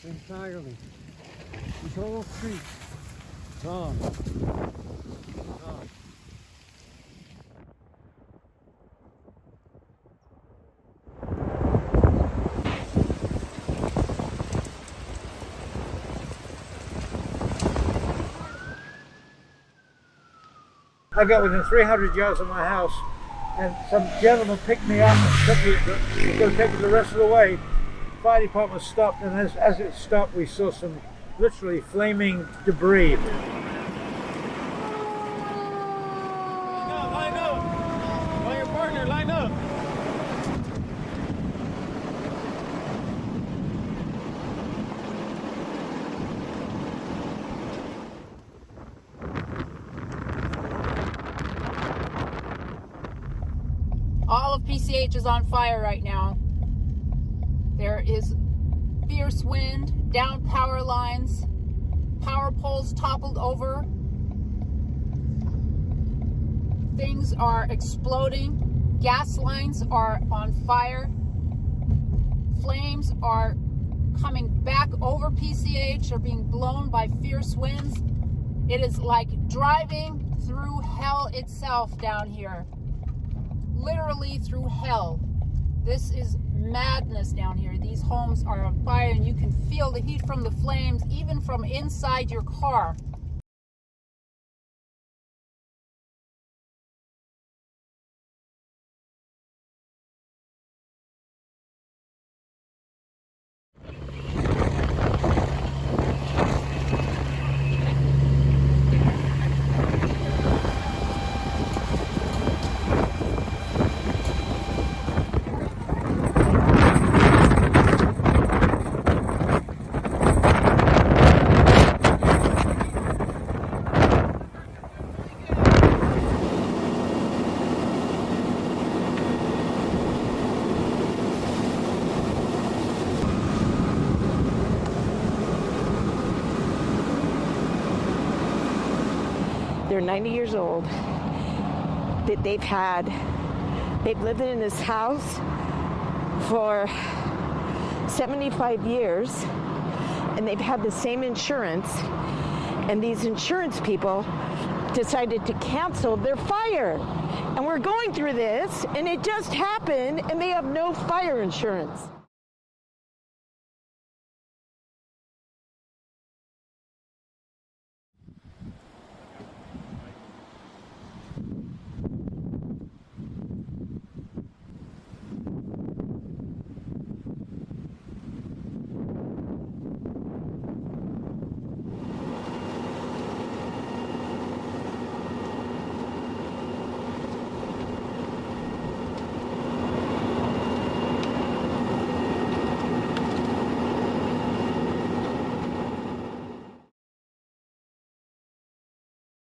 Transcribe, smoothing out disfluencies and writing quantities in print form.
entirely. This whole street gone. Gone. I got within 300 yards of my house, and some gentleman picked me up and took me to go take me the rest of the way. The fire department stopped, and as it stopped, we saw some literally flaming debris. Line up! On your partner, line up! All of PCH is on fire right now. There is fierce wind, down power lines, power poles toppled over. Things are exploding. Gas lines are on fire. Flames are coming back over PCH. They're being blown by fierce winds. It is like driving through hell itself down here. Literally through hell. This is madness down here. These homes are on fire, and you can feel the heat from the flames even from inside your car. They're 90 years old. They've lived in this house for 75 years, and they've had the same insurance, and these insurance people decided to cancel their fire. And we're going through this, and it just happened, and they have no fire insurance.